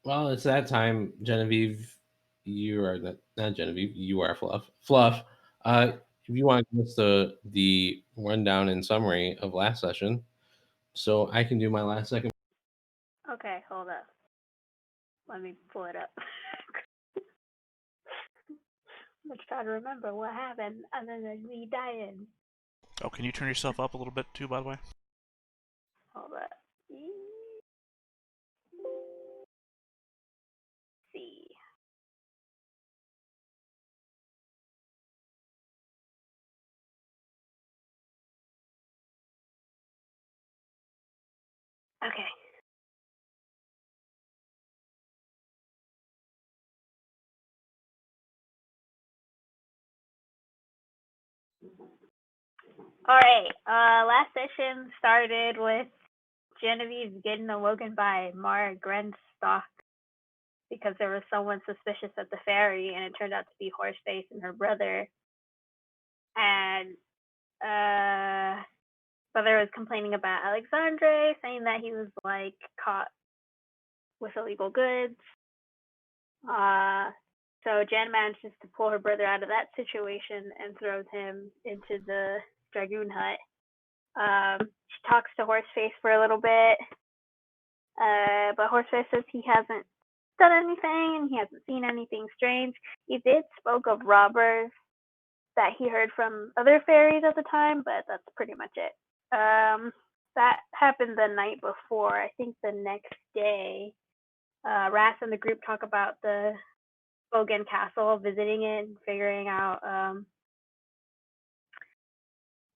Well, it's that time, Genevieve. You are not Genevieve. You are Fluff. Fluff. If you want to give us the rundown and summary of last session, so I can do my last second. Okay, hold up. Let me pull it up. I'm trying to remember what happened other than me dying. Oh, can you turn yourself up a little bit too, by the way? Hold up. See. Okay. All right. Last session started with Genevieve getting awoken by Mara Grenstock because there was someone suspicious at the ferry, and it turned out to be Horseface and her brother. And brother was complaining about Alexandre, saying that he was like caught with illegal goods. So Jen manages to pull her brother out of that situation and throws him into the dragoon hut. She talks to Horseface for a little bit, but Horseface says he hasn't done anything and he hasn't seen anything strange. He did spoke of robbers that he heard from other fairies at the time, but that's pretty much it. That happened the night before. I think the next day, Ras and the group talk about the Bogan Castle, visiting it and figuring out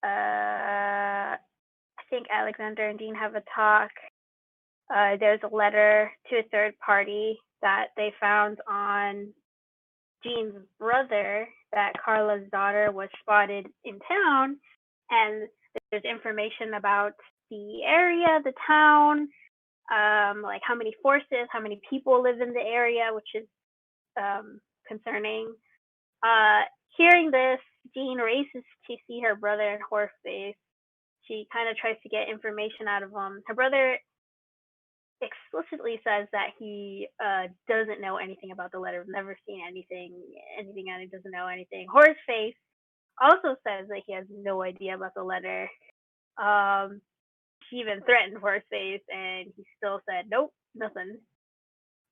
I think Alexander and Dean have a talk. There's a letter to a third party that they found on Jean's brother that Carla's daughter was spotted in town, and there's information about the area, the town, like how many forces, how many people live in the area, which is concerning. Uh, Hearing this, Jean races to see her brother in Horseface. She kind of tries to get information out of him. Her brother explicitly says that he doesn't know anything about the letter, never seen anything, and he doesn't know anything. Horseface also says that he has no idea about the letter. Um, she even threatened Horseface, and he still said, nope, nothing.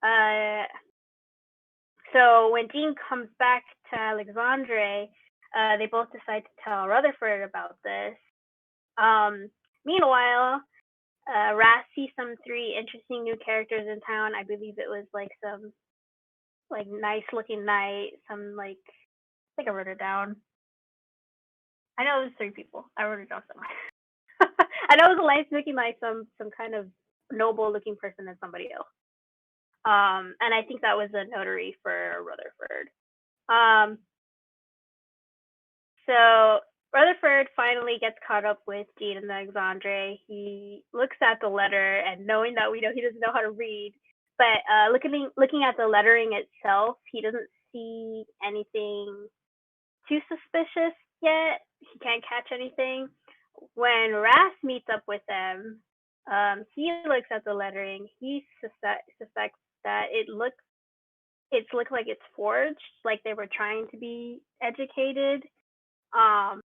Uh, so when Jean comes back to Alexandre, they both decide to tell Rutherford about this. Meanwhile, Ras sees some three interesting new characters in town. I believe it was like some like nice looking knight, some like I think I wrote it down. I know it was three people. I wrote it down somewhere. I know it was a nice looking like some kind of noble looking person and somebody else. And I think that was a notary for Rutherford. So Rutherford finally gets caught up with Jean and Alexandre. He looks at the letter, and knowing that we know he doesn't know how to read, but looking at the lettering itself, he doesn't see anything too suspicious yet. He can't catch anything. When Ras meets up with them, he looks at the lettering. He suspects that it's looked like it's forged, like they were trying to be educated. Um,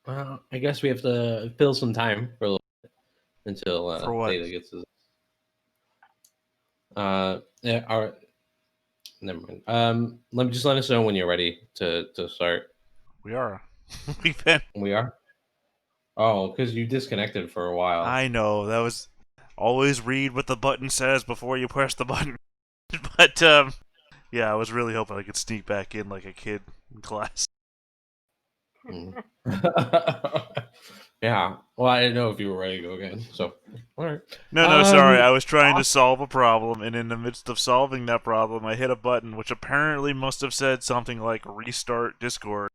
Well, I guess we have to fill some time for a little bit until For what? Theta gets his. Yeah, our never mind. Let us know when you're ready to start. We are. We've been. We are. Oh, because you disconnected for a while. I know that was. Always read what the button says before you press the button. But yeah, I was really hoping I could sneak back in like a kid in class. Mm. Yeah. Well, I didn't know if you were ready to go again. So, all right. No, sorry. I was trying to solve a problem, and in the midst of solving that problem, I hit a button which apparently must have said something like restart Discord.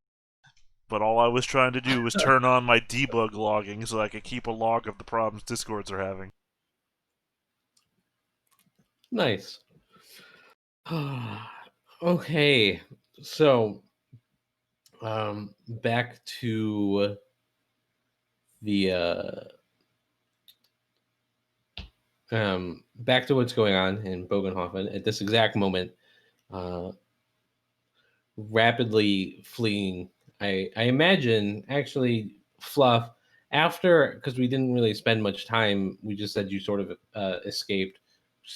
But all I was trying to do was turn on my debug logging so I could keep a log of the problems Discords are having. Nice. Okay. So, back to the back to what's going on in Bogenhofen at this exact moment. Uh, rapidly fleeing. I imagine actually Fluff after because we didn't really spend much time. We just said you sort of escaped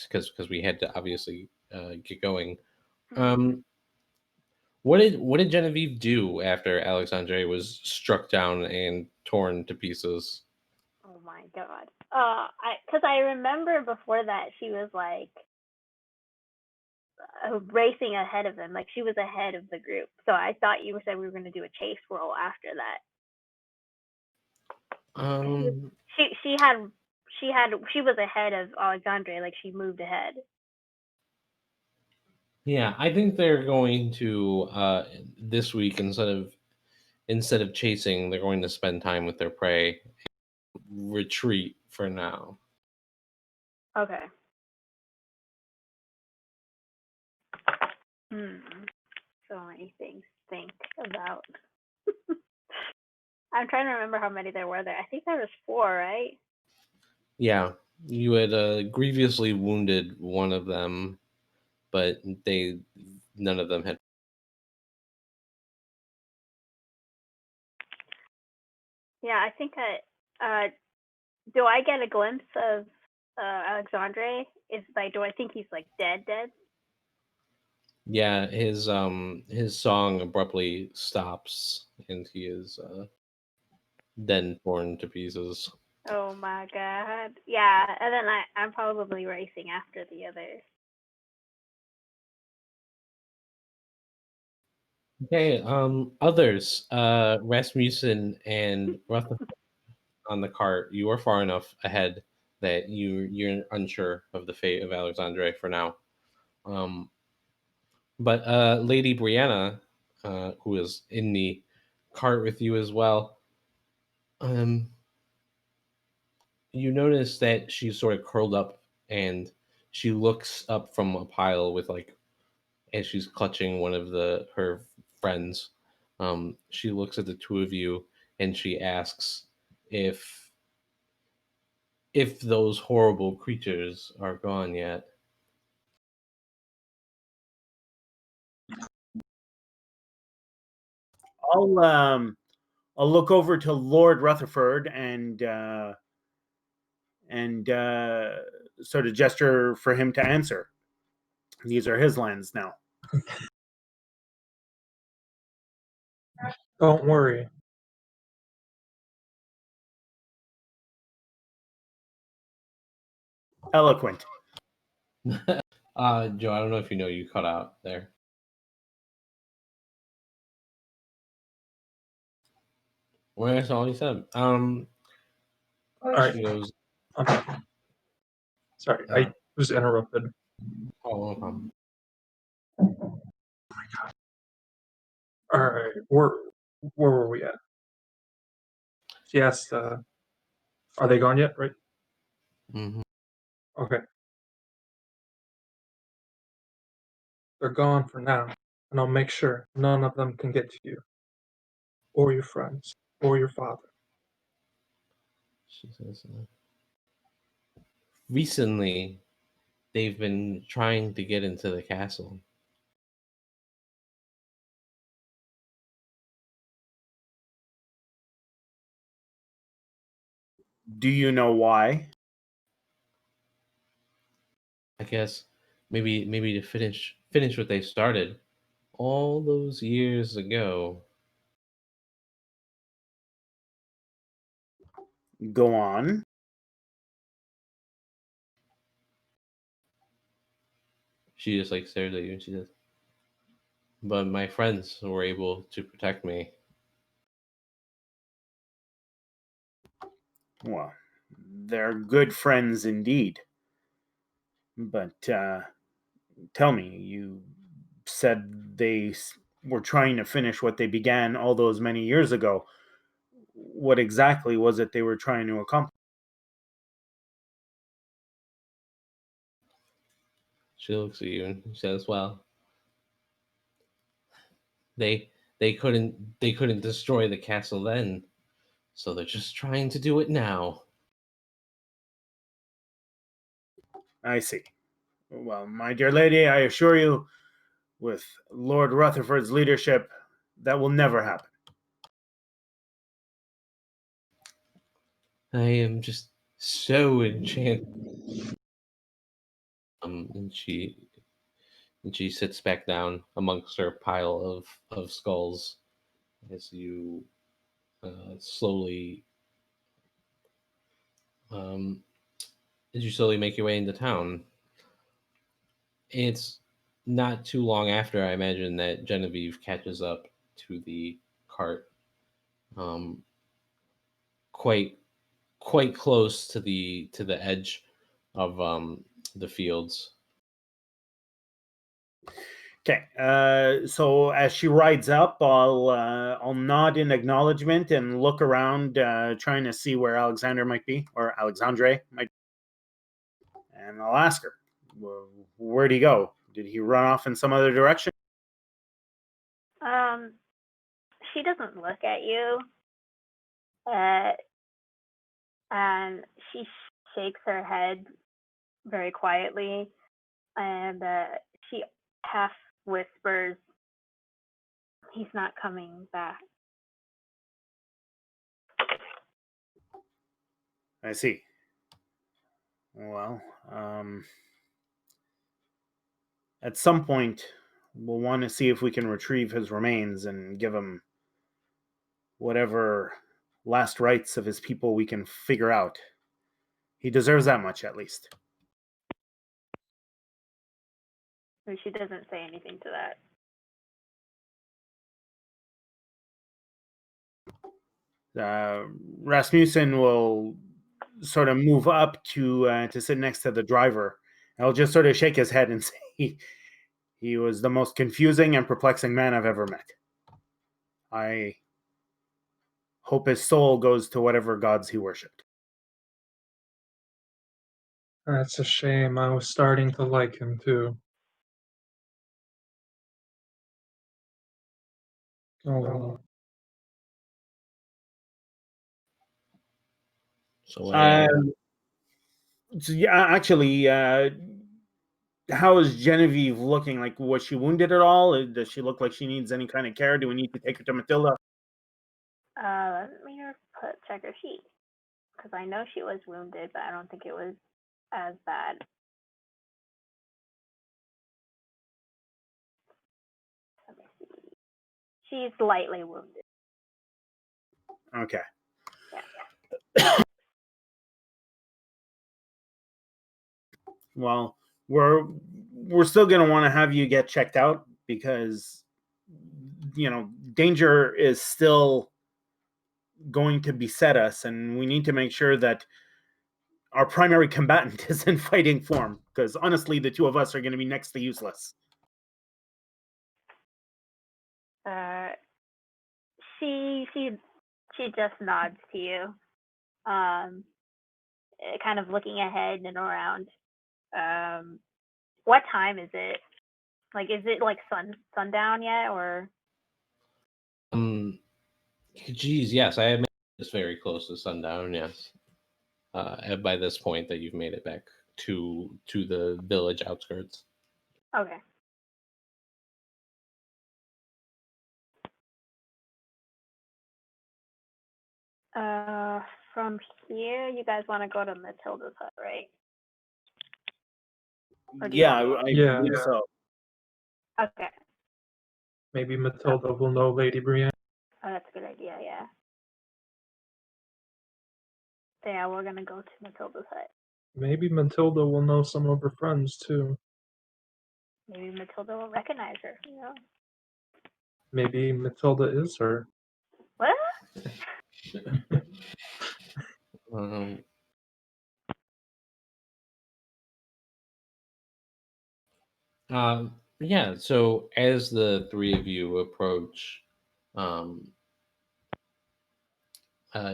because we had to obviously get going. Um, what did Genevieve do after Alexandre was struck down and torn to pieces? Oh my god. Because I remember before that she was like racing ahead of them, like she was ahead of the group. So I thought you said we were going to do a chase roll after that. Um, She was ahead of Alexandre, like she moved ahead. yeah, I think they're going to this week instead of chasing, they're going to spend time with their prey, retreat for now. Okay. So many things to think about. I'm trying to remember how many there were there. I think there was 4, right? Yeah, you had grievously wounded one of them, but none of them had. Yeah, I think do I get a glimpse of Alexandre? Do I think he's like dead? Yeah, his song abruptly stops, and he is then torn to pieces. Oh my god. Yeah, and then I'm probably racing after the others. Okay, others, Rasmussen and Rutherford on the cart. You are far enough ahead that you're unsure of the fate of Alexandre for now. Um, but Lady Brianna, who is in the cart with you as well, um, you notice that she's sort of curled up and she looks up from a pile with like as she's clutching one of her friends. She looks at the two of you and she asks if those horrible creatures are gone yet. I'll look over to Lord Rutherford and sort of gesture for him to answer. These are his lands now. Don't worry. Eloquent. Joe, I don't know if you know you cut out there. Well, that's all he said. All right. She goes, Okay. Sorry, I was interrupted. oh, no problem. All right, where were we at? She asked, "Are they gone yet?" Right? Mm-hmm. Okay. They're gone for now, and I'll make sure none of them can get to you, or your friends, or your father. She says, recently, they've been trying to get into the castle. Do you know why? I guess maybe to finish what they started all those years ago. Go on. She just like stares at you and she says, "But my friends were able to protect me." Well, they're good friends indeed. But tell me, you said were trying to finish what they began all those many years ago. What exactly was it they were trying to accomplish? She looks at you and says, "Well, they they couldn't destroy the castle then, so they're just trying to do it now." I see. Well, my dear lady, I assure you, with Lord Rutherford's leadership, that will never happen. I am just so enchanted. And she sits back down amongst her pile of skulls as you slowly um, as you slowly make your way into town. It's not too long after, I imagine, that Genevieve catches up to the cart, um, quite close to the edge of the fields. Okay. So as she rides up, I'll nod in acknowledgement and look around, trying to see where Alexander might be, or Alexandre might, and I'll ask her, "Where'd he go? Did he run off in some other direction?" She doesn't look at you, uh, and she shakes her head very quietly, and she half whispers, "He's not coming back." I see. Well, at some point, we'll want to see if we can retrieve his remains and give him whatever last rites of his people we can figure out. He deserves that much, at least. And she doesn't say anything to that. Rasmussen will sort of move up to sit next to the driver. I'll just sort of shake his head and say, he was the most confusing and perplexing man I've ever met. I hope his soul goes to whatever gods he worshipped." That's a shame. I was starting to like him too. Oh well. So what happened? So yeah, actually, how is Genevieve looking? Like, was she wounded at all? Does she look like she needs any kind of care? Do we need to take her to Matilda? Let me check her sheet, because I know she was wounded, but I don't think it was as bad. Let me see. She's lightly wounded. Okay. Yeah. Well, we're still going to want to have you get checked out because danger is still going to beset us, and we need to make sure that our primary combatant is in fighting form, because honestly, the two of us are going to be next to useless. She just nods to you, kind of looking ahead and around. What time is it? Like, is it like sundown yet, or? Geez, yes, I imagine it's very close to sundown. Yes, by this point that you've made it back to the village outskirts. Okay. from here, you guys want to go to Matilda's hut, right? Or do you Yeah, want- I Yeah. believe so. Okay. Maybe Matilda will know Lady Brienne. Oh, that's a good idea, yeah. So yeah, we're gonna go to Matilda's hut. Maybe Matilda will know some of her friends too. Maybe Matilda will recognize her, you know? Maybe Matilda is her. What? Um, yeah, so as the three of you approach, um,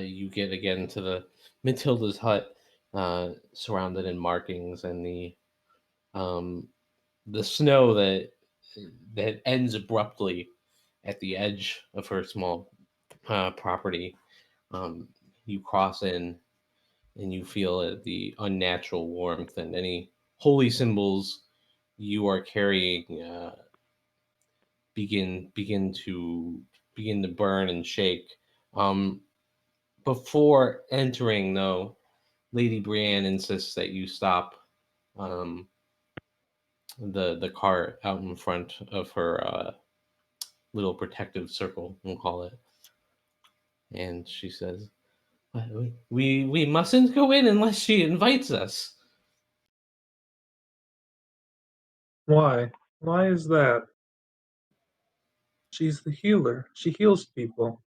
you get again to the Matilda's hut, surrounded in markings and the snow that ends abruptly at the edge of her small property. You cross in, and you feel the unnatural warmth, and any holy symbols you are carrying begin to burn and shake. Um, before entering, though, Lady Brienne insists that you stop um, the cart out in front of her little protective circle, we'll call it. And she says, "We mustn't go in unless she invites us." Why? Why is that? She's the healer. She heals people.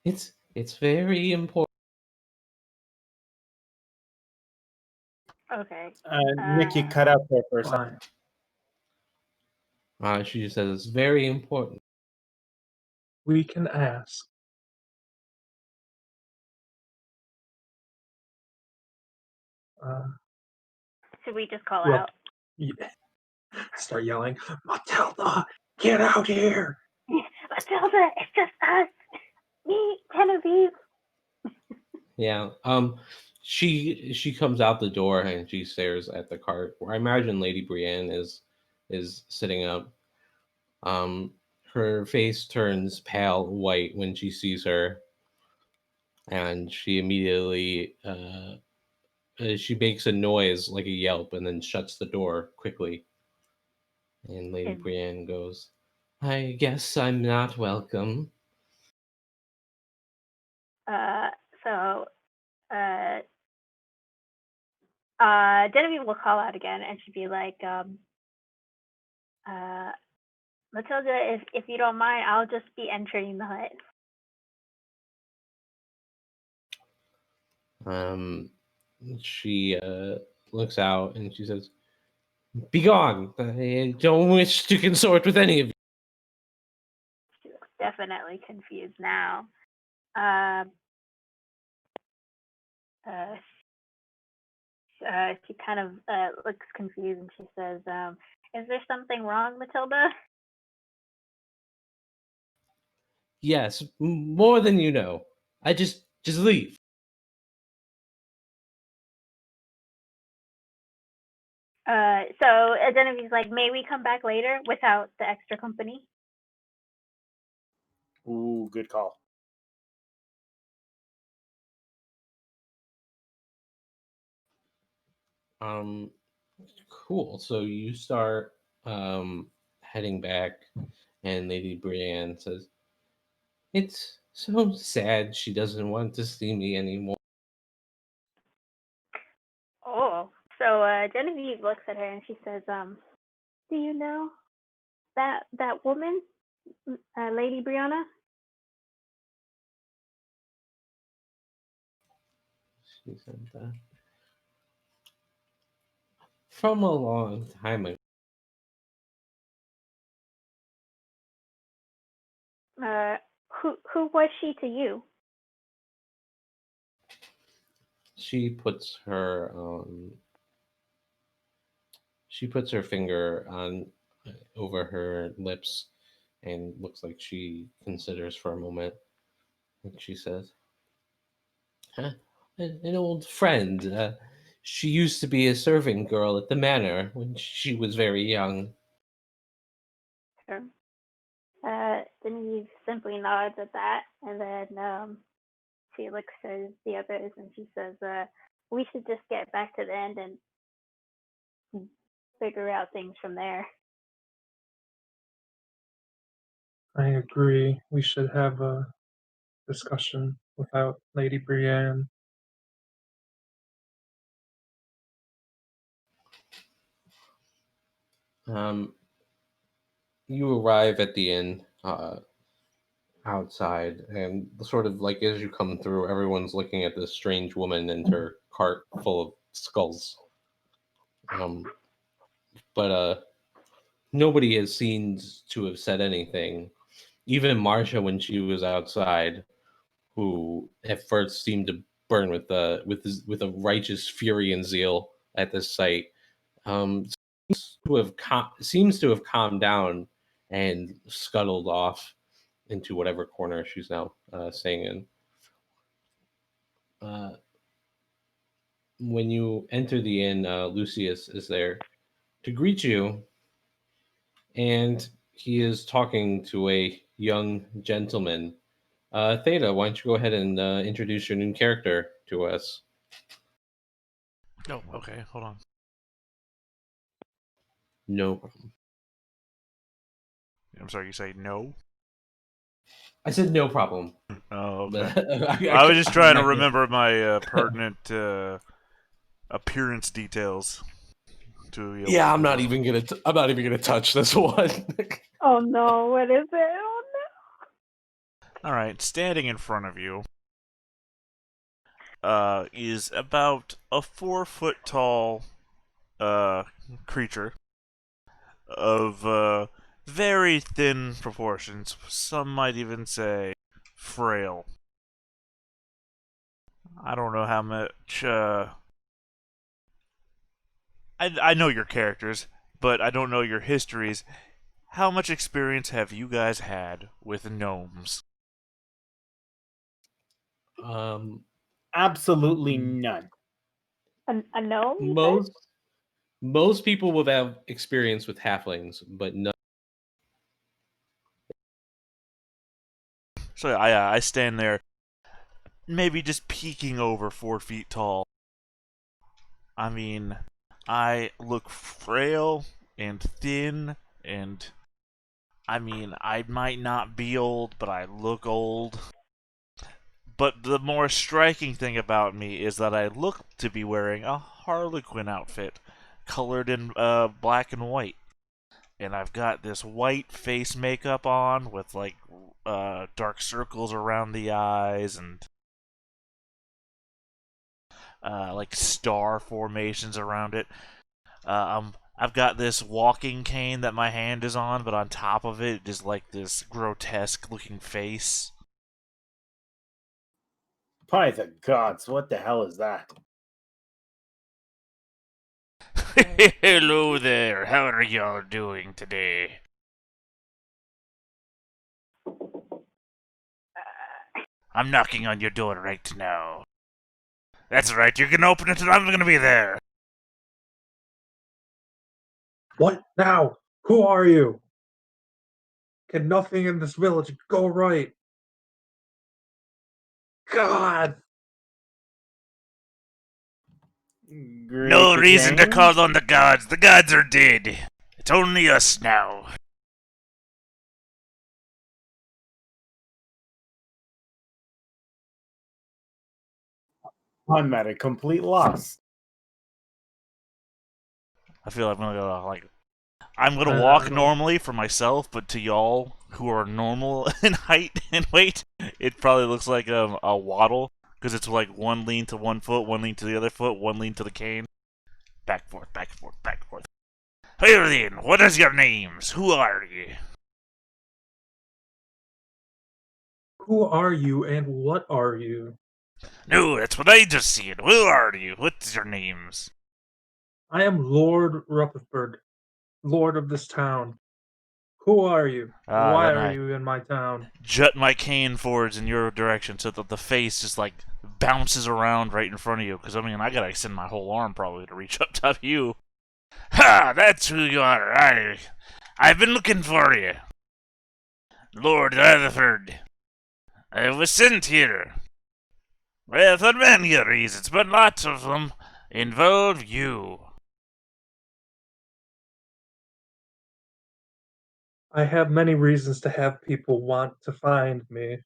It's very important. Okay. Nick, you cut out there for a second. Fine. She just says it's very important. We can ask. Should we just call Well, out? yeah. Start yelling, Matilda, get out here! Matilda, it's just us. Me, Genevieve. Yeah. She comes out the door and she stares at the cart where I imagine Lady Brienne is sitting up. Her face turns pale white when she sees her, and she immediately she makes a noise like a yelp and then shuts the door quickly. And Lady And- Brienne goes, "I guess I'm not welcome." So, Genevieve will call out again, and she'd be like, Matilda, if you don't mind, I'll just be entering the hut. She looks out and she says, "Begone! I don't wish to consort with any of you." She looks definitely confused now. She kind of looks confused, and she says, "Is there something wrong, Matilda?" Yes, more than you know. I just leave. So Genevieve's like, "May we come back later without the extra company?" Ooh, good call. Cool. So you start heading back, and Lady Brienne says, "It's so sad she doesn't want to see me anymore." Oh, so Genevieve looks at her and she says, "Do you know that woman, Lady Brianna?" She said that. From a long time ago. Who was she to you? She puts her finger on over her lips and looks like she considers for a moment. And she says, "Huh? An old friend. She used to be a serving girl at the manor when she was very young." Sure. Genevieve simply nods at that, and then she looks at the others and she says, "We should just get back to the end and figure out things from there." I agree. We should have a discussion without Lady Brienne. You arrive at the inn outside, and sort of like as you come through, everyone's looking at this strange woman and her cart full of skulls. But nobody has seemed to have said anything. Even Marcia, when she was outside, who at first seemed to burn with a righteous fury and zeal at this sight, seems to have calmed down and scuttled off into whatever corner she's now staying in. When you enter the inn, Lucius is there to greet you, and he is talking to a young gentleman. Theta, why don't you go ahead and introduce your new character to us? Oh, okay. Hold on. No problem. I'm sorry. You say no? I said no problem. Oh, okay. I I was just trying to remember my pertinent appearance details. Yeah, I'm not even gonna touch this one. Oh no, what is it? Oh All right, standing in front of you is about a 4-foot tall creature of very thin proportions. Some might even say frail. I don't know how much. I know your characters, but I don't know your histories. How much experience have you guys had with gnomes? Absolutely none. no. A gnome? You said? Most people will have experience with halflings, but no. So I stand there, maybe just peeking over 4 feet tall. I mean, I look frail and thin, and I mean, I might not be old, but I look old. But the more striking thing about me is that I look to be wearing a Harlequin outfit, colored in black and white. And I've got this white face makeup on with like dark circles around the eyes and like star formations around it. I've got this walking cane that my hand is on, but on top of it is like this grotesque looking face. By the gods, what the hell is that? Hello there, how are y'all doing today? I'm knocking on your door right now. That's right, you can open it and I'm gonna be there. What now? Who are you? Can nothing in this village go right? God! No Great reason to change. call on the gods are dead. It's only us now. I'm at a complete loss. I feel like I'm gonna walk normally for myself, but to y'all who are normal in height and weight, it probably looks like a waddle, because it's like one lean to one foot, one lean to the other foot, one lean to the cane. Back, forth, back, forth, back, forth. Hey then, what is your names? Who are you? Who are you and what are you? No, that's what I just said. Who are you? What's your names? I am Lord Rutherford, Lord of this town. Who are you? Why Then are I you in my town? jut my cane forwards in your direction so that the face just like bounces around right in front of you. Because I mean, I gotta extend my whole arm probably to reach up to you. Ha! That's who you are. I've been looking for you. Lord Rutherford, I was sent here. Well, for many reasons, but lots of them involve you. I have many reasons to have people want to find me.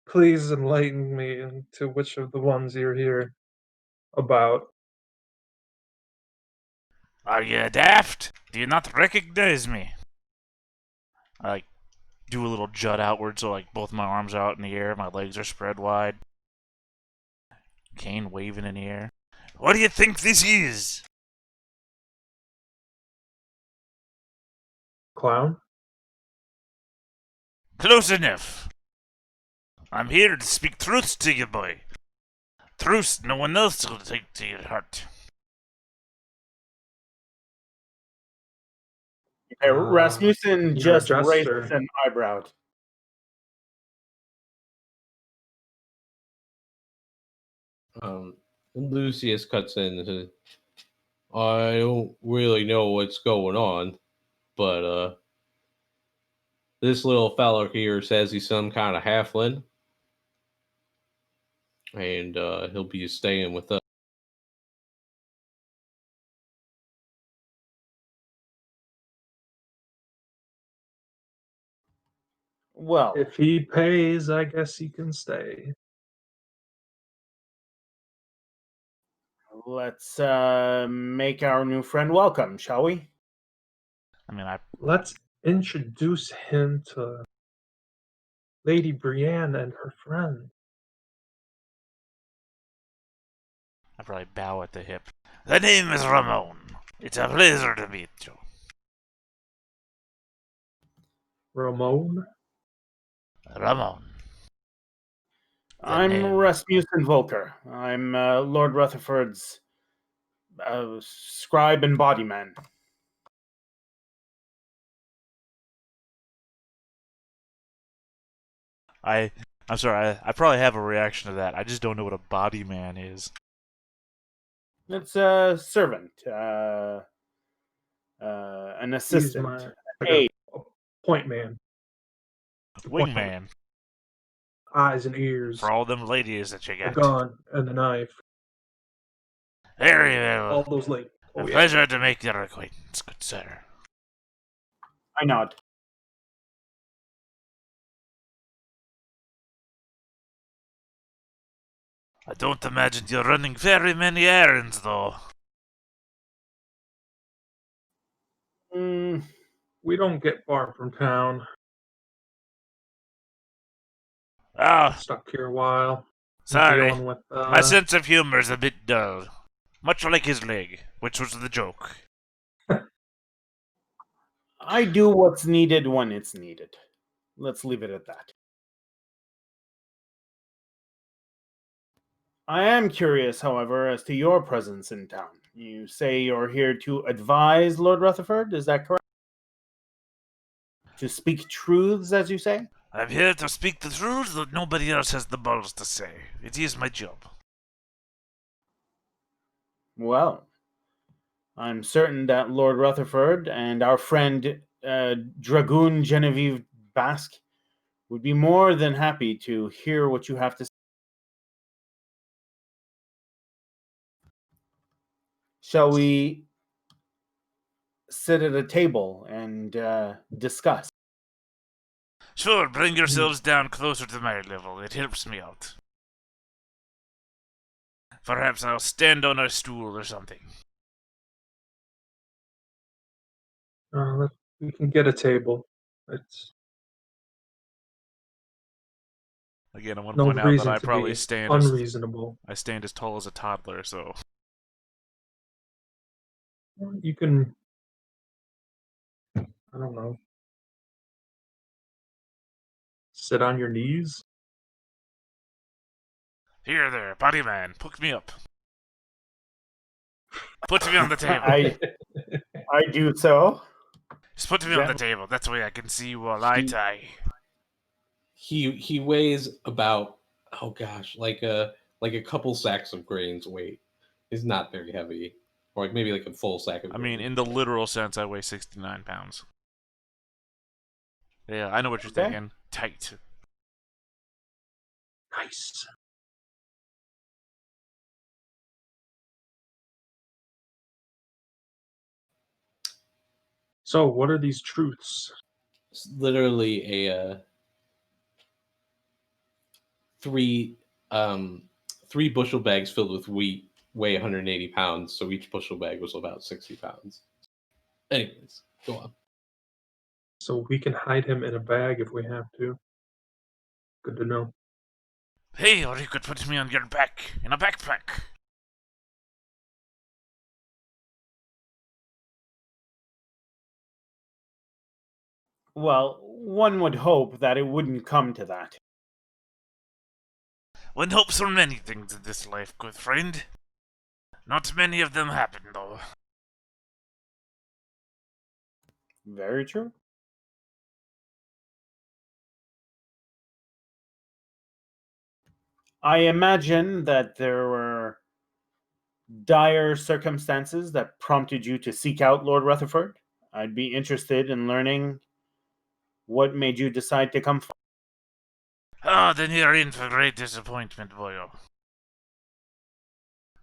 Please enlighten me into which of the ones you're here about. Are you daft? Do you not recognize me? I do a little jut outward, so both my arms are out in the air, my legs are spread wide. Cane waving in the air. What do you think this is? Clown? Close enough. I'm here to speak truths to you, boy. Truths no one else will take to your heart. Rasmussen You're a just raised jester. an eyebrow. Lucius cuts in and says, I don't really know what's going on, but this little fellow here says he's some kind of halfling, and he'll be staying with us. Well, If he pays, I guess he can stay. let's make our new friend welcome, shall we? I mean, Let's introduce him to Lady Brienne and her friend. I probably bow at the hip. The name is Ramon. It's a pleasure to meet you. Ramon? Ramon. I'm name. Rasmussen Volker. I'm Lord Rutherford's scribe and bodyman. I'm sorry, I probably have a reaction to that. I just don't know what a body man is. It's a servant, an He's assistant. my Hey, point man. Wingman. Eyes and ears. For all them ladies that you The got. gun and the knife. Very well. All those ladies. A pleasure to make your acquaintance, good sir. I nod. I don't imagine you're running very many errands, though. We don't get far from town. Ah, Stuck here a while. sorry. Dealing with, My sense of humor's a bit dull. Much like his leg, which was the joke. I do what's needed when it's needed. Let's leave it at that. I am curious, however, as to your presence in town. You say you're here to advise Lord Rutherford, is that correct? To speak truths, as you say? I'm here to speak the truth that nobody else has the balls to say. It is my job. Well, I'm certain that Lord Rutherford and our friend Dragoon Genevieve Basque would be more than happy to hear what you have to say. Shall we sit at a table and discuss? Sure, bring yourselves down closer to my level. It helps me out. Perhaps I'll stand on a stool or something. We can get a table. It's Again, I want to no point out that reason I to probably be stand unreasonable. I stand as tall as a toddler, so You can, I don't know, sit on your knees. here there, body man, hook me up. Put me on the table. I do so. Just put me on the table. That's the way I can see you while I tie. He weighs about, oh gosh, like a couple sacks of grains weight. He's not very heavy, or maybe like a full sack of. I mean, in the literal sense, I weigh 69 pounds. Yeah, I know what you're Okay. thinking. Tight. Nice. So, what are these truths? It's literally a three three bushel bags filled with wheat weigh 180 pounds, so each bushel bag was about 60 pounds. Anyways, go on. So we can hide him in a bag if we have to. Good to know. Hey, or you could put me on your back in a backpack. Well, one would hope that it wouldn't come to that. One hopes for many things in this life, good friend. Not many of them happen, though. Very true. I imagine that there were dire circumstances that prompted you to seek out Lord Rutherford. I'd be interested in learning what made you decide to come. Ah, then you're in for great disappointment, boyo.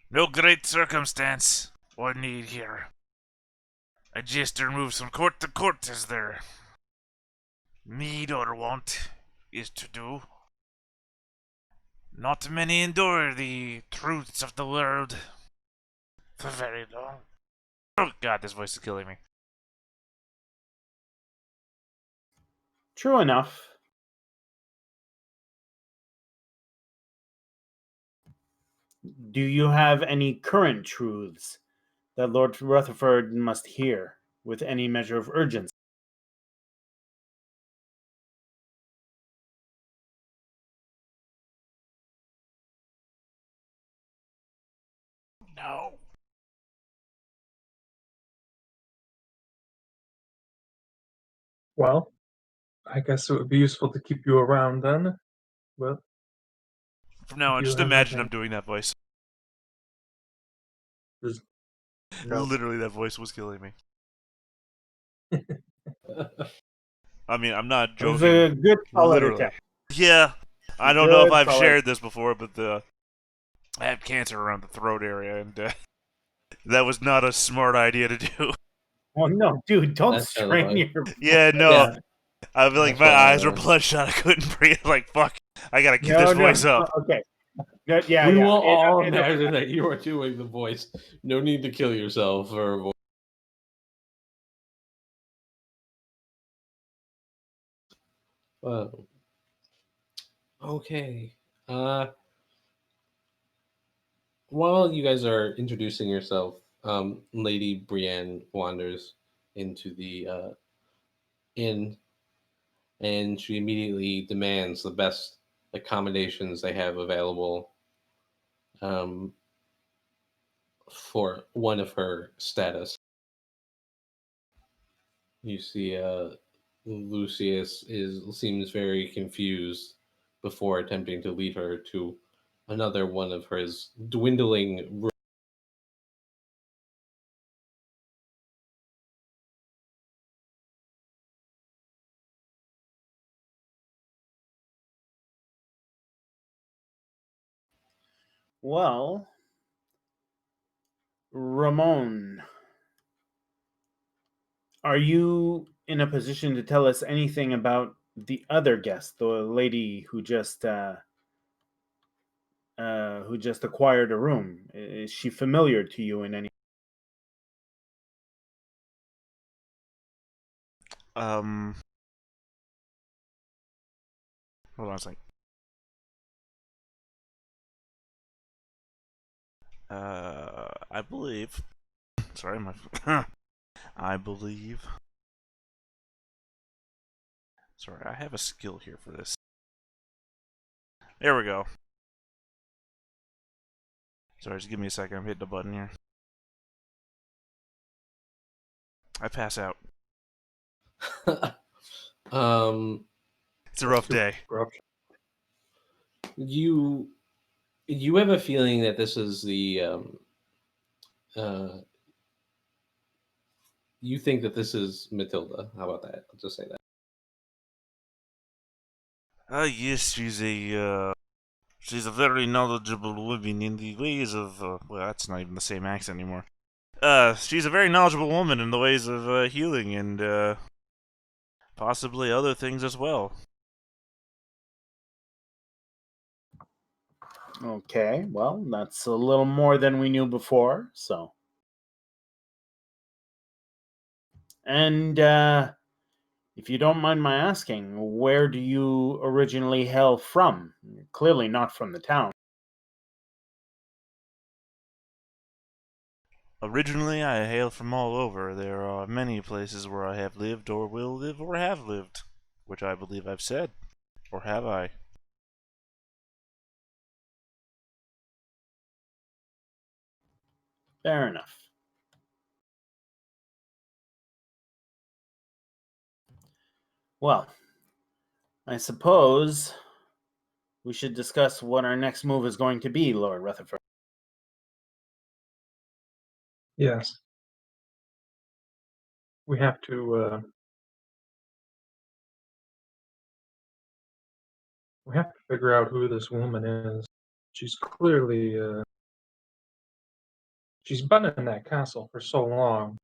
No great circumstance or need here. I just moved from court to court, as there need or want is to do. Not many endure the truths of the world for very long. Oh god, this voice is killing me. True enough. Do you have any current truths that Lord Rutherford must hear with any measure of urgency? No. Well, I guess it would be useful to keep you around then. Well, From now on, do you just have imagine anything? I'm doing that voice. No. Literally, that voice was killing me. I mean, I'm not It was joking. a good solid Literally. attempt. Yeah. I don't know if Good I've solid. shared this before, but I have cancer around the throat area, and that was not a smart idea to do. Oh no, dude! Don't That's kind of strain funny. your. Yeah, no. Yeah, I feel like that's my why. eyes were bloodshot. I couldn't breathe. Like, fuck. I gotta keep this voice up. Okay. Good. Yeah, We yeah. will all imagine that you are doing the voice. No need to kill yourself or a voice. Okay. While you guys are introducing yourself, Lady Brienne wanders into the inn, and she immediately demands the best accommodations they have available um, for one of her status. You see, Lucius seems very confused before attempting to lead her to another one of his dwindling rooms. Well, Ramon, are you in a position to tell us anything about the other guest, the lady who just acquired a room? Is she familiar to you in any? Hold on a second. I believe. Sorry, my. I believe. Sorry, I have a skill here for this. There we go. Sorry, just give me a second. I'm hitting a button here. I pass out. um, It's a rough day. you have a feeling that this is the uh, you think that this is Matilda. How about that? I'll just say that. Yes, she's a very knowledgeable woman in the ways of, well, that's not even the same accent anymore. She's a very knowledgeable woman in the ways of, healing and, possibly other things as well. Okay, well, that's a little more than we knew before, so. And if you don't mind my asking, where do you originally hail from? Clearly not from the town. Originally, I hail from all over. There are many places where I have lived, or will live, or have lived, which I believe I've said. Or have I? Fair enough. Well, I suppose we should discuss what our next move is going to be, Lord Rutherford. Yes. We have to figure out who this woman is. She's clearly she's been in that castle for so long,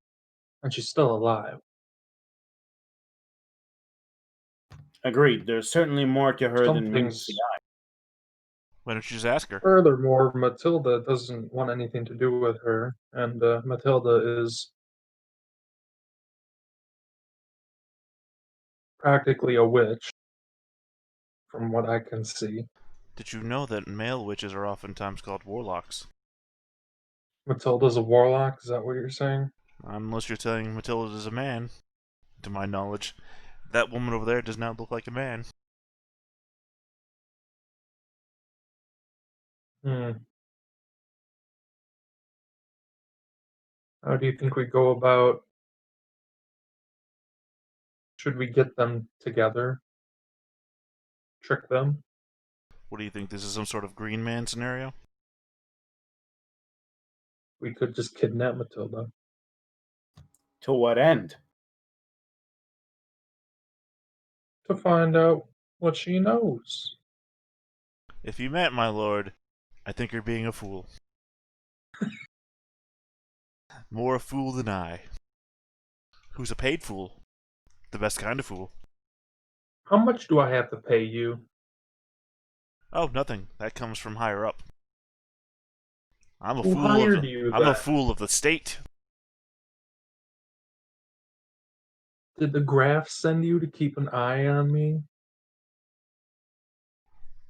and she's still alive. Agreed. There's certainly more to her than meets the Something's. eye. Why don't you just ask her? Furthermore, Matilda doesn't want anything to do with her, and Matilda is practically a witch, from what I can see. Did you know that male witches are oftentimes called warlocks? Matilda's a warlock, is that what you're saying? Unless you're telling Matilda's a man. To my knowledge, that woman over there does not look like a man. Hmm. How do you think we go about? Should we get them together? Trick them? What do you think? This is some sort of Green Man scenario? We could just kidnap Matilda. To what end? To find out what she knows. If you meant, my lord, I think you're being a fool. More a fool than I. Who's a paid fool? The best kind of fool. How much do I have to pay you? Oh, nothing. That comes from higher up. I'm a Who fool of hired the, you I'm a then? fool of the state. Did the Graf send you to keep an eye on me?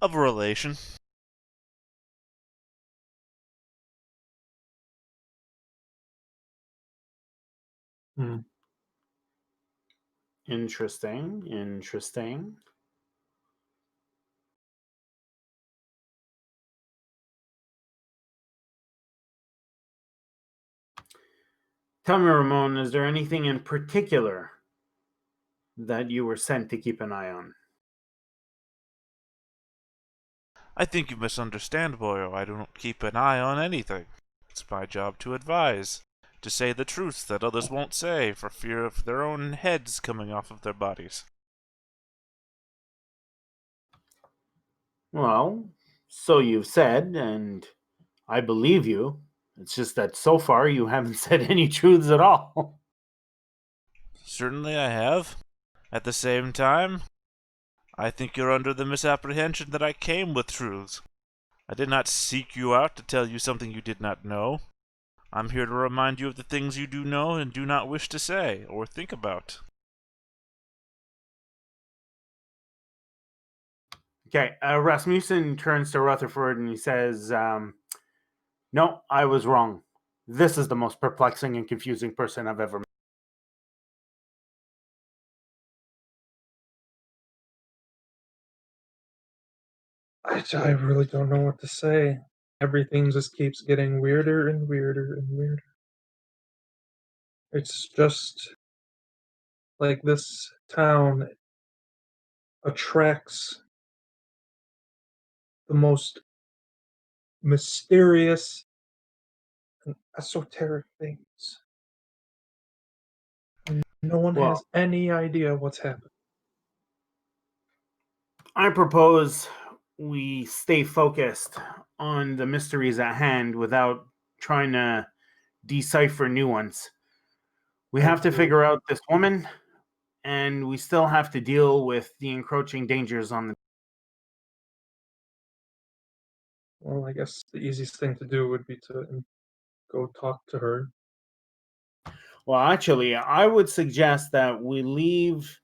Of a relation. Hmm. Interesting. Interesting. Tell me, Ramon, is there anything in particular that you were sent to keep an eye on? I think you misunderstand, Boyo. I don't keep an eye on anything. It's my job to advise. To say the truth that others won't say for fear of their own heads coming off of their bodies. Well, so you've said, and I believe you. It's just that so far you haven't said any truths at all. Certainly I have. At the same time, I think you're under the misapprehension that I came with truths. I did not seek you out to tell you something you did not know. I'm here to remind you of the things you do know and do not wish to say or think about. Okay, Rasmussen turns to Rutherford and he says, no, I was wrong. This is the most perplexing and confusing person I've ever met. I really don't know what to say. Everything just keeps getting weirder and weirder and weirder. It's just like this town attracts the most mysterious and esoteric things. And no one Well, has any idea what's happening. I propose we stay focused on the mysteries at hand without trying to decipher new ones. We have to figure out this woman, and we still have to deal with the encroaching dangers on the. Well, I guess the easiest thing to do would be to go talk to her. Well, actually, I would suggest that we leave.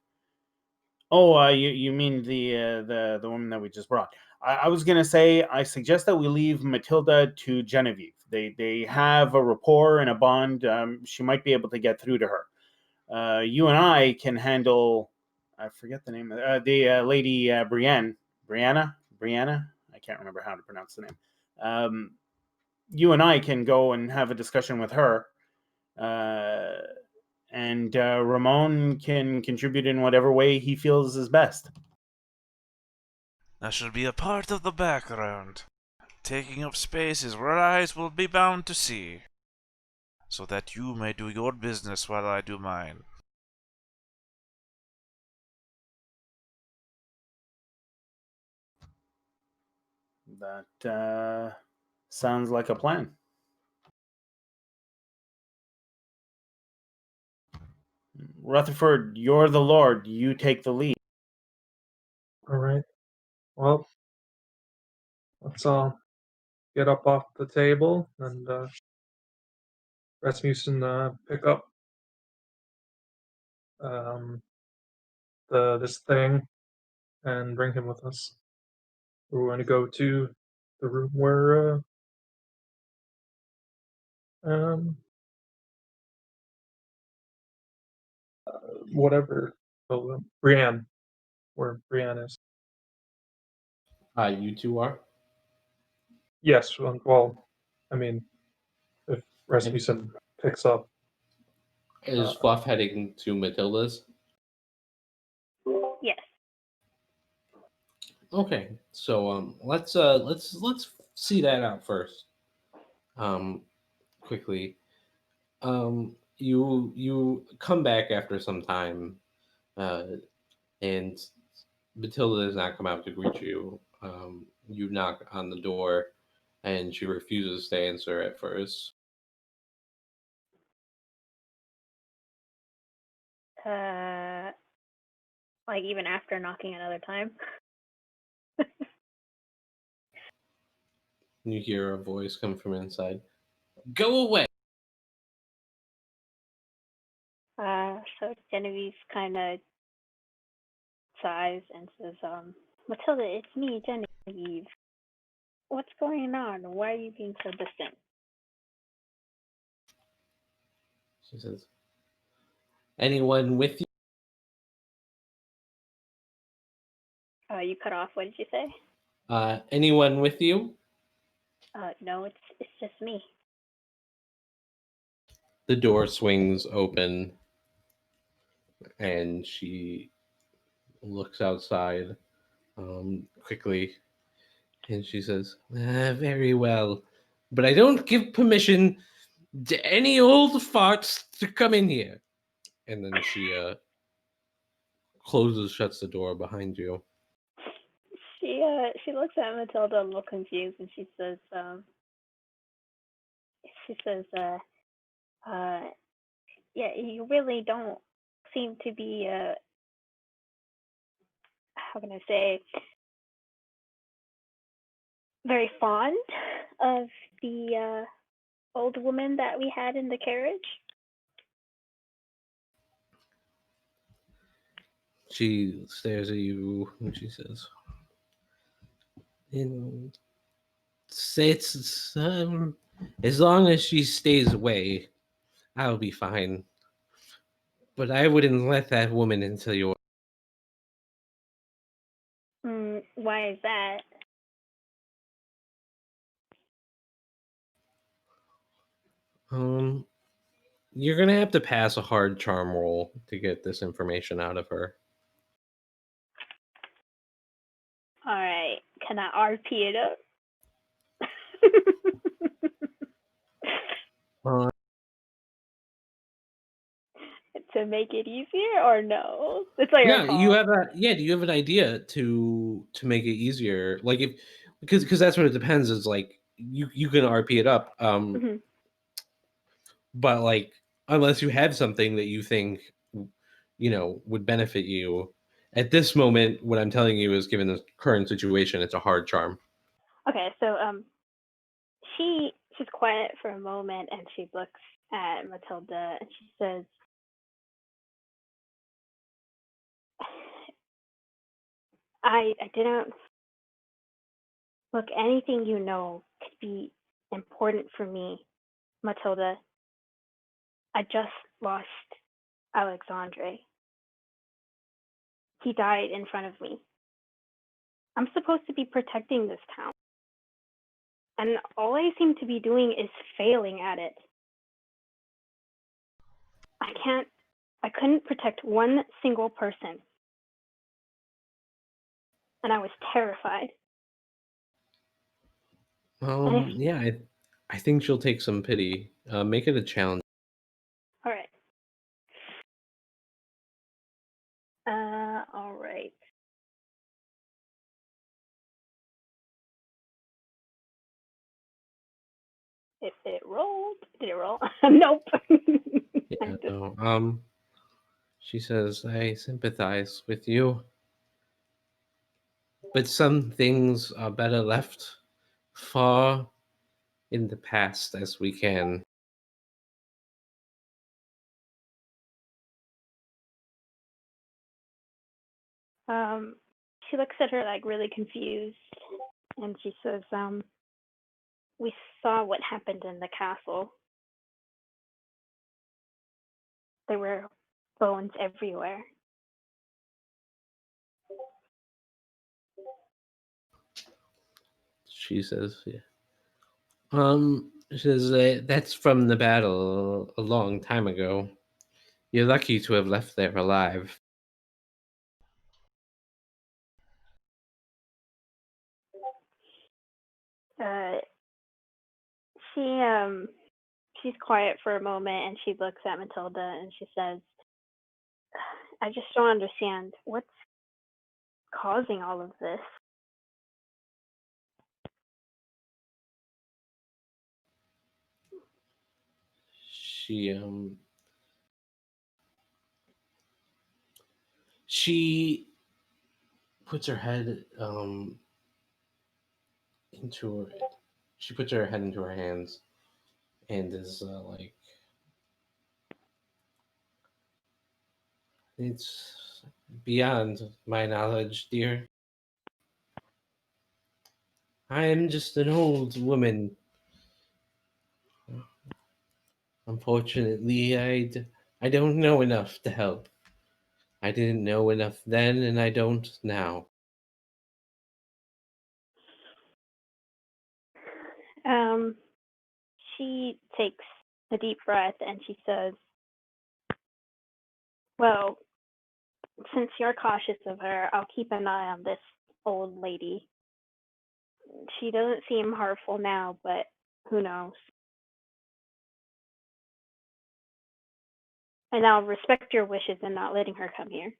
Oh, you mean the woman that we just brought? I was gonna say I suggest that we leave Matilda to Genevieve. They have a rapport and a bond. She might be able to get through to her. You and I can handle. I forget the name of the lady Brianna. I can't remember how to pronounce the name. You and I can go and have a discussion with her. And Ramon can contribute in whatever way he feels is best. That should be a part of the background. Taking up spaces where eyes will be bound to see, so that you may do your business while I do mine. That sounds like a plan. Rutherford, you're the Lord. You take the lead. All right. Well, let's all get up off the table and Rasmussen pick up this thing and bring him with us. We're going to go to the room where whatever Brienne, where Brienne is. You two are. Yes. Well, I mean, if Rasmussen picks up. Is Fluff heading to Matilda's? Yes. Okay, so let's see that out first. Quickly. You come back after some time, and Matilda does not come out to greet you. You knock on the door, and she refuses to answer at first. Like even after knocking another time. You hear a voice come from inside. Go away! So Genevieve kind of sighs and says, Matilda, it's me, Genevieve. What's going on? Why are you being so distant? She says, anyone with you? You cut off. What did you say? Anyone with you? No, it's just me. The door swings open, and she looks outside quickly, and she says, very well, but I don't give permission to any old farts to come in here. And then she shuts the door behind you. She looks at Matilda a little confused, and she says, yeah, you really don't seem to be, how can I say, very fond of the old woman that we had in the carriage. She stares at you and she says, it's as long as she stays away, I'll be fine. But I wouldn't let that woman into your. Why is that? You're gonna have to pass a hard charm roll to get this information out of her. All right, can I RP it up? to make it easier, or no? It's like your Yeah, call. you have a yeah. Do you have an idea to make it easier? Like if because that's what it depends. Is like you can RP it up, Mhm. but like unless you have something that you think would benefit you at this moment, what I'm telling you is, given the current situation, it's a hard charm. Okay, so she's quiet for a moment and she looks at Matilda and she says, I didn't look, anything you know could be important for me, Matilda. I just lost Alexandre. He died in front of me. I'm supposed to be protecting this town. And all I seem to be doing is failing at it. I couldn't protect one single person. And I was terrified. Yeah, I think she'll take some pity. Make it a challenge. All right. All right. It rolled. Did it roll? Nope. Yeah, no. She says, I sympathize with you, but some things are better left far in the past as we can. She looks at her like really confused, and she says, we saw what happened in the castle. There were bones everywhere. She says, yeah. She says, that's from the battle a long time ago. You're lucky to have left there alive. Uh, she's quiet for a moment and she looks at Matilda and she says, I just don't understand what's causing all of this. She puts her head she puts her head into her hands and is like, it's beyond my knowledge, dear. I am just an old woman. Unfortunately, I don't know enough to help. I didn't know enough then, and I don't now. She takes a deep breath and she says, well, since you're cautious of her, I'll keep an eye on this old lady. She doesn't seem harmful now, but who knows? And I'll respect your wishes in not letting her come here.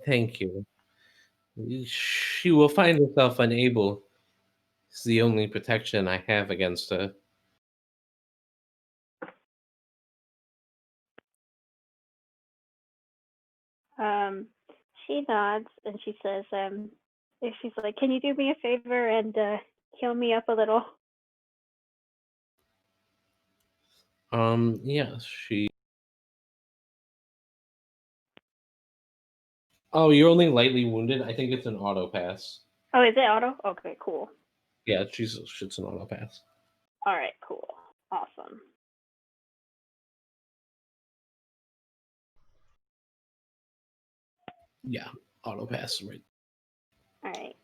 Thank you. She will find herself unable. It's the only protection I have against her. She nods and she says, if she's like, can you do me a favor and heal me up a little? Yes, she. Oh, you're only lightly wounded. I think it's an auto pass. Oh, is it auto? Okay, cool. Yeah, it's an auto pass. All right, cool. Awesome. Yeah, auto pass, right. All right.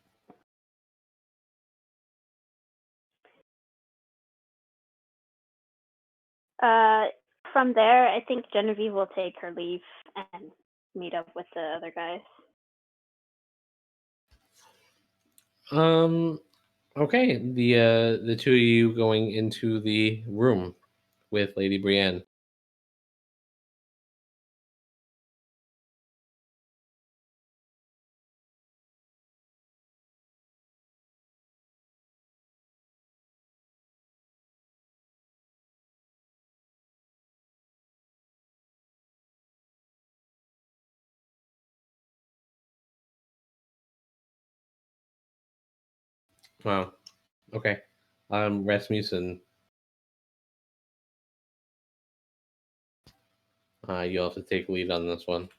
From there, I think Genevieve will take her leave and meet up with the other guys. Okay, the two of you going into the room with Lady Brienne. Wow. Okay. Rasmussen, you'll have to take lead on this one.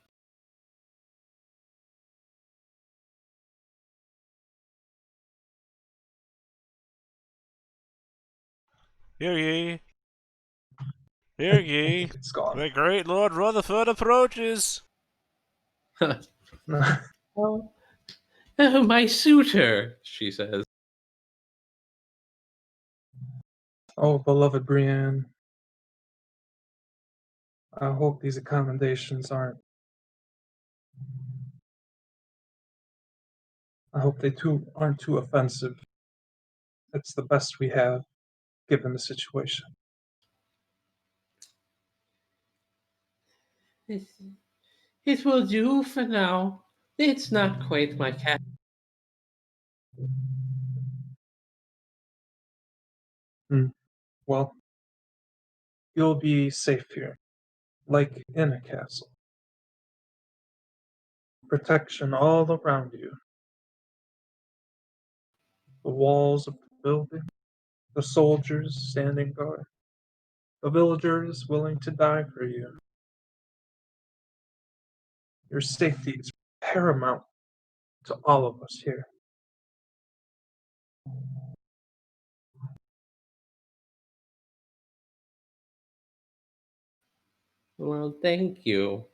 Hear ye, hear ye. It's gone. The great Lord Rutherford approaches. Oh, oh, my suitor, she says. Oh, beloved Brienne, I hope these accommodations aren't. I hope they aren't too offensive. It's the best we have, given the situation. It will do for now. It's not quite my cat. Well, you'll be safe here, like in a castle. Protection all around you. The walls of the building, the soldiers standing guard, the villagers willing to die for you. Your safety is paramount to all of us here. Well, thank you.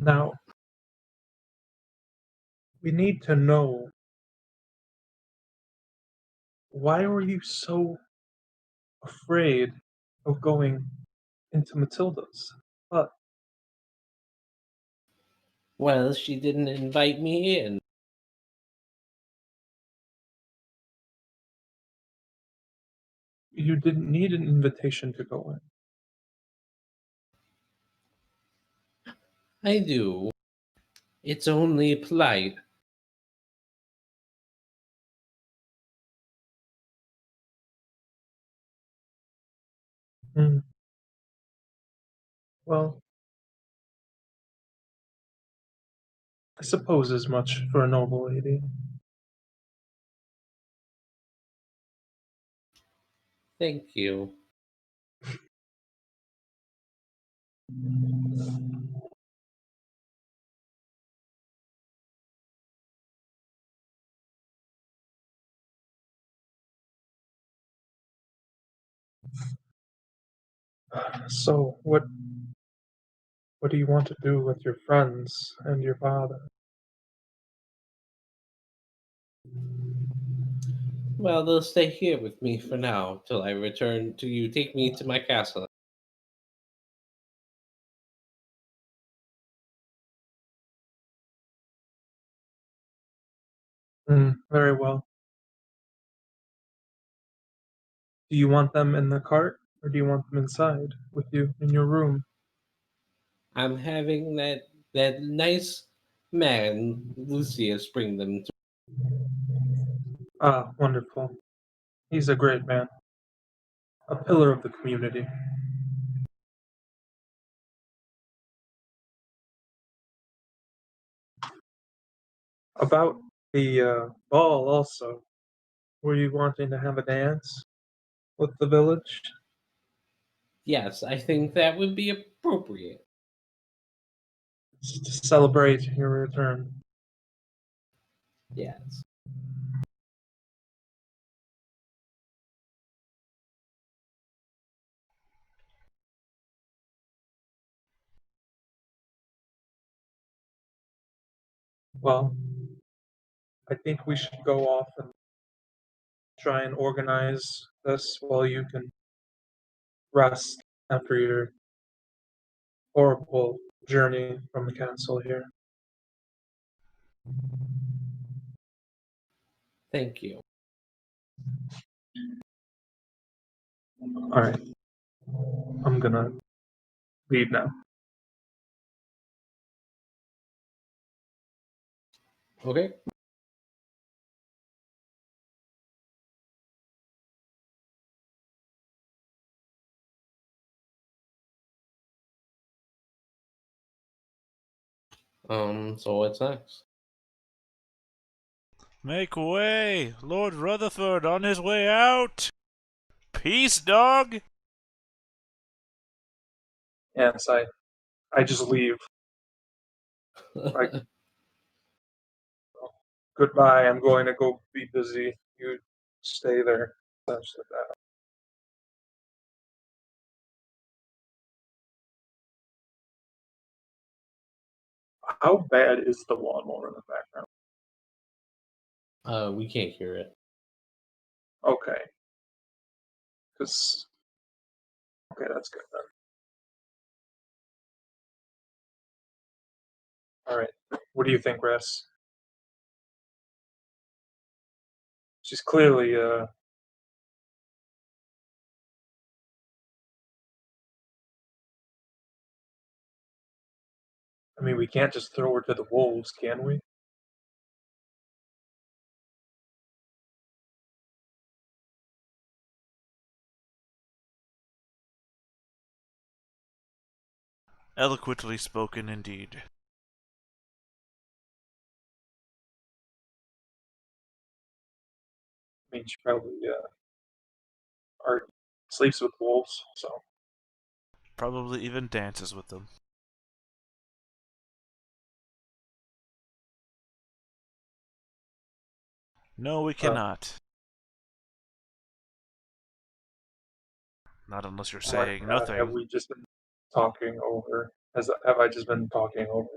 Now, we need to know, why were you so afraid of going into Matilda's? But Well, she didn't invite me in. you didn't need an invitation to go I do. It's only polite. in. Well, I suppose as much for a noble lady. Thank you. So, what do you want to do with your friends and your father? Well, they'll stay here with me for now till I return to you. Take me to my castle. Very well. Do you want them in the cart, or do you want them inside with you in your room? I'm having that nice man Lucius bring them to. Ah, wonderful. He's a great man, a pillar of the community. About the ball, also, were you wanting to have a dance with the village? Yes, I think that would be appropriate. To celebrate your return. Yes. Well, I think we should go off and try and organize this while you can rest after your horrible journey from the castle here. Thank you. All right, I'm gonna leave now. Okay. So what's next? Make way! Lord Rutherford on his way out! Peace, dog! Yes, I just leave. Goodbye. I'm going to go be busy. You stay there. Such that. How bad is the lawnmower in the background? We can't hear it. Okay. Okay, that's good then. All right. What do you think, Russ? She's clearly I mean, we can't just throw her to the wolves, can we? Eloquently spoken indeed. I mean, she probably sleeps with wolves, so. Probably even dances with them. No, we cannot. Not unless you're saying nothing. Have we just been talking over? Have I just been talking over?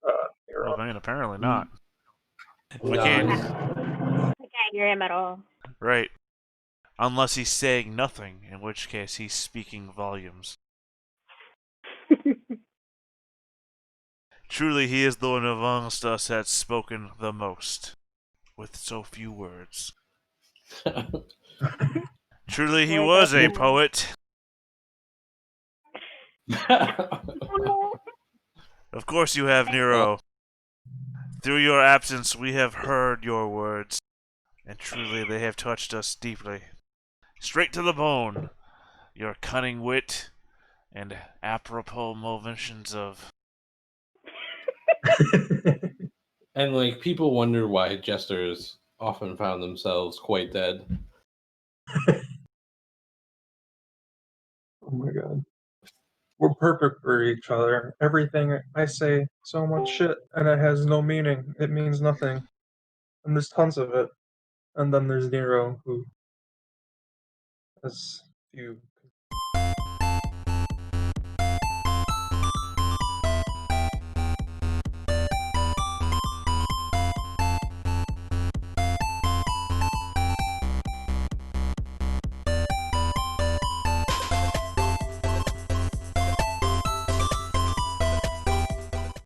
Well, I mean, apparently not. We No, can't. I can't hear him at all. Right. Unless he's saying nothing, in which case he's speaking volumes. Truly, he is the one amongst us that's spoken the most, with so few words. Truly, he was a poet. Of course you have, Nero. Through your absence, we have heard your words, and truly they have touched us deeply. Straight to the bone. Your cunning wit and apropos motions of... And like people wonder why jesters often found themselves quite dead. Oh my god. We're perfect for each other. Everything I say, so much shit, and it has no meaning. It means nothing. And there's tons of it. And then there's Nero, who has few